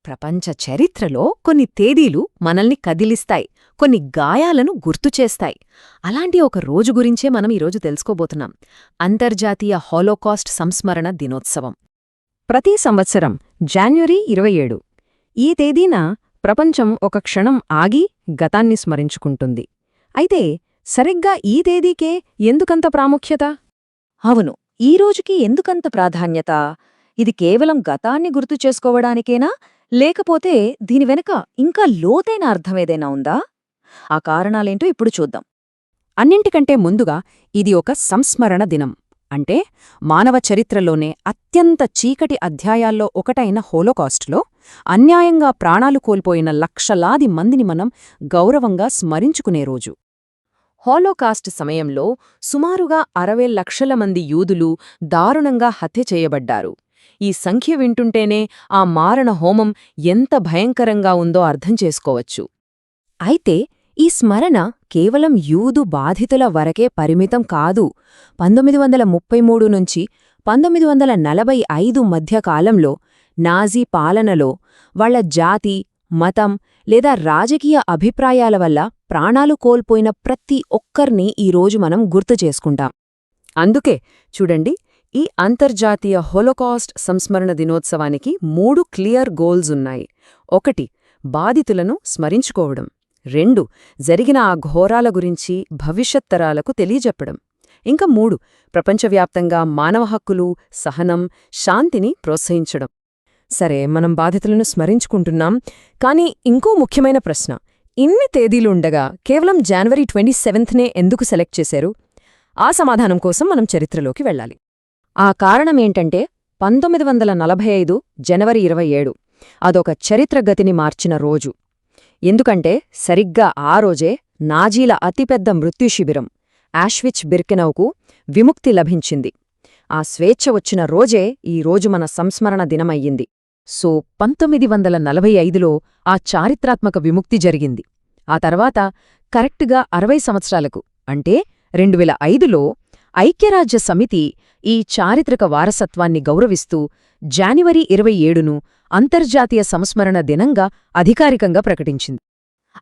ప్రపంచ చరిత్రలో కొన్ని తేదీలు మనల్ని కదిలిస్తాయి, కొన్ని గాయాలను గుర్తుచేస్తాయి. అలాంటి ఒక రోజు గురించే మనం ఈరోజు తెలుసుకోబోతున్నాం. అంతర్జాతీయ హాలోకాస్ట్ సంస్మరణ దినోత్సవం. ప్రతి సంవత్సరం జనవరి 27 ఈ తేదీన ప్రపంచం ఒక క్షణం ఆగి గతాన్ని స్మరించుకుంటుంది. అయితే సరిగ్గా ఈ తేదీకే ఎందుకంత ప్రాముఖ్యత? అవును, ఈ రోజుకి ఎందుకంత ప్రాధాన్యత? ఇది కేవలం గతాన్ని గుర్తు చేసుకోవడానికేనా, లేకపోతే దీని వెనుక ఇంకా లోతైన అర్థమేదైనా ఉందా? ఆ కారణాలేంటో ఇప్పుడు చూద్దాం. అన్నింటికంటే ముందుగా ఇది ఒక సంస్మరణ దినం. అంటే మానవ చరిత్రలోనే అత్యంత చీకటి అధ్యాయాల్లో ఒకటైన హోలోకాస్ట్లో అన్యాయంగా ప్రాణాలు కోల్పోయిన లక్షలాది మందిని మనం గౌరవంగా స్మరించుకునే రోజు. హాలోకాస్ట్ సమయంలో సుమారుగా 60 లక్షల మంది యూదులు దారుణంగా హత్య చేయబడ్డారు. ఈ సంఖ్య వింటుంటేనే ఆ మారణ హోమం ఎంత భయంకరంగా ఉందో అర్థం చేసుకోవచ్చు. అయితే ఈ స్మరణ కేవలం యూదు బాధితుల వరకే పరిమితం కాదు. 1933 నుంచి 1945 మధ్య కాలంలో నాజీ పాలనలో వాళ్ల జాతి, మతం లేదా రాజకీయ అభిప్రాయాల వల్ల ప్రాణాలు కోల్పోయిన ప్రతి ఒక్కర్నీ ఈరోజు మనం గుర్తు చేసుకుంటాం. అందుకే చూడండి, ఈ అంతర్జాతీయ హోలోకాస్ట్ సంస్మరణ దినోత్సవానికి 3 క్లియర్ గోల్స్ ఉన్నాయి. 1. బాధితులను స్మరించుకోవడం. 2. జరిగిన ఆ ఘోరాల గురించి భవిష్యత్ తరాలకు తెలియజెప్పడం. ఇంకా 3. ప్రపంచవ్యాప్తంగా మానవ హక్కులు, సహనం, శాంతిని ప్రోత్సహించడం. సరే, మనం బాధితులను స్మరించుకుంటున్నాం. కానీ ఇంకో ముఖ్యమైన ప్రశ్న, ఇన్ని తేదీలుండగా కేవలం జనవరి 27నే ఎందుకు సెలెక్ట్ చేశారు? ఆ సమాధానం కోసం మనం చరిత్రలోకి వెళ్ళాలి. ఆ కారణమేంటంటే 1945 జనవరి 27 అదొక చరిత్ర గతిని మార్చిన రోజు. ఎందుకంటే సరిగ్గా ఆ రోజే నాజీల అతిపెద్ద మృత్యుశిబిరం ఆష్విచ్ బిర్కెనౌకు విముక్తి లభించింది. ఆ స్వేచ్ఛ వచ్చిన రోజే ఈ రోజు మన సంస్మరణ దినమయ్యింది. సో 1945లో ఆ చారిత్రాత్మక విముక్తి జరిగింది. ఆ తర్వాత కరెక్టుగా 60 సంవత్సరాలకు అంటే 2005లో ఐక్యరాజ్య సమితి ఈ చారిత్రక వారసత్వాన్ని గౌరవిస్తూ జనవరి 27ను అంతర్జాతీయ సంస్మరణ దినంగా అధికారికంగా ప్రకటించింది.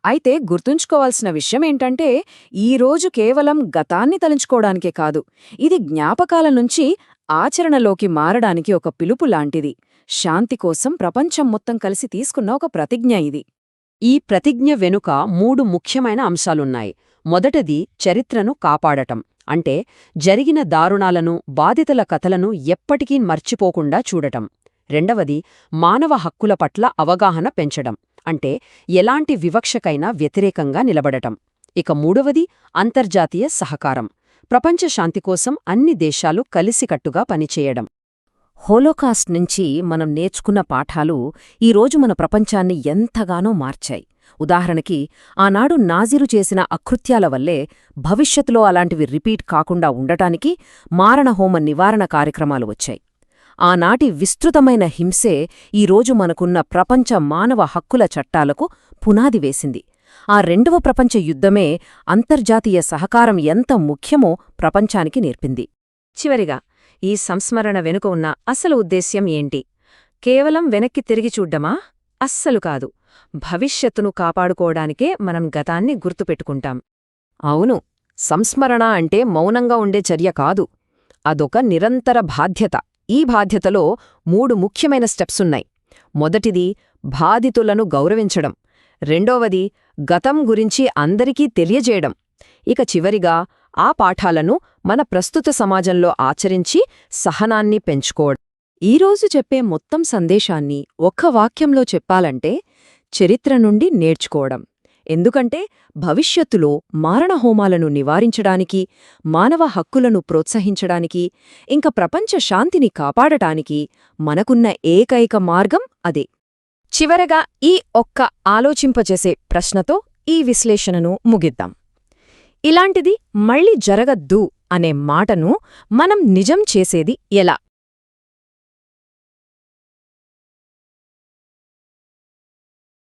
అయితే గుర్తుంచుకోవాల్సిన విషయమేంటంటే, ఈ రోజు కేవలం గతాన్ని తలుచుకోవడానికే కాదు, ఇది జ్ఞాపకాల నుంచి ఆచరణలోకి మారడానికి ఒక పిలుపు లాంటిది. శాంతి కోసం ప్రపంచం మొత్తం కలిసి తీసుకున్న ఒక ప్రతిజ్ఞ ఇది. ఈ ప్రతిజ్ఞ వెనుక 3 ముఖ్యమైన అంశాలున్నాయి. మొదటిది చరిత్రను కాపాడటం. అంటే జరిగిన దారుణాలను, బాధితుల కథలను ఎప్పటికీ మర్చిపోకుండా చూడటం. రెండవది మానవ హక్కుల పట్ల అవగాహన పెంచడం. అంటే ఎలాంటి వివక్షకైనా వ్యతిరేకంగా నిలబడటం. ఇక మూడవది అంతర్జాతీయ సహకారం. ప్రపంచ శాంతి కోసం అన్ని దేశాలు కలిసికట్టుగా పనిచేయడం. హోలోకాస్ట్ నుంచి మనం నేర్చుకున్న పాఠాలు ఈరోజు మన ప్రపంచాన్ని ఎంతగానో మార్చాయి. ఉదాహరణకి, ఆనాడు నాజీరు చేసిన అకృత్యాల వల్లే భవిష్యత్తులో అలాంటివి రిపీట్ కాకుండా ఉండటానికి మారణహోమ నివారణ కార్యక్రమాలు వచ్చాయి. ఆనాటి విస్తృతమైన హింసే ఈరోజు మనకున్న ప్రపంచ మానవ హక్కుల చట్టాలకు పునాది వేసింది. ఆ 2వ ప్రపంచ యుద్ధమే అంతర్జాతీయ సహకారం ఎంత ముఖ్యమో ప్రపంచానికి నేర్పింది. చివరిగా, ఈ సంస్మరణ వెనుక ఉన్న అసలు ఉద్దేశ్యం ఏంటి? కేవలం వెనక్కి తిరిగి చూడ్డమా? అస్సలు కాదు. భవిష్యత్తును కాపాడుకోవడానికే మనం గతాన్ని గుర్తుపెట్టుకుంటాం. అవును, సంస్మరణ అంటే మౌనంగా ఉండే చర్య కాదు, అదొక నిరంతర బాధ్యత. ఈ బాధ్యతలో 3 ముఖ్యమైన స్టెప్సున్నాయి. మొదటిది బాధితులను గౌరవించడం. రెండోవది గతం గురించి అందరికీ తెలియజేయడం. ఇక చివరిగా ఆ పాఠాలను మన ప్రస్తుత సమాజంలో ఆచరించి సహనాన్ని పెంచుకోవడం. ఈరోజు చెప్పే మొత్తం సందేశాన్ని ఒక్క వాక్యంలో చెప్పాలంటే, చరిత్ర నుండి నేర్చుకోవడం. ఎందుకంటే భవిష్యత్తులో మారణహోమాలను నివారించడానికి, మానవ హక్కులను ప్రోత్సహించడానికి, ఇంకా ప్రపంచ శాంతిని కాపాడటానికి మనకున్న ఏకైక మార్గం అదే. చివరగా ఈ ఒక్క ఆలోచింపచేసే ప్రశ్నతో ఈ విశ్లేషణను ముగిద్దాం. ఇలాంటిది మళ్ళీ జరగద్దు అనే మాటను మనం నిజం చేసేది ఎలా?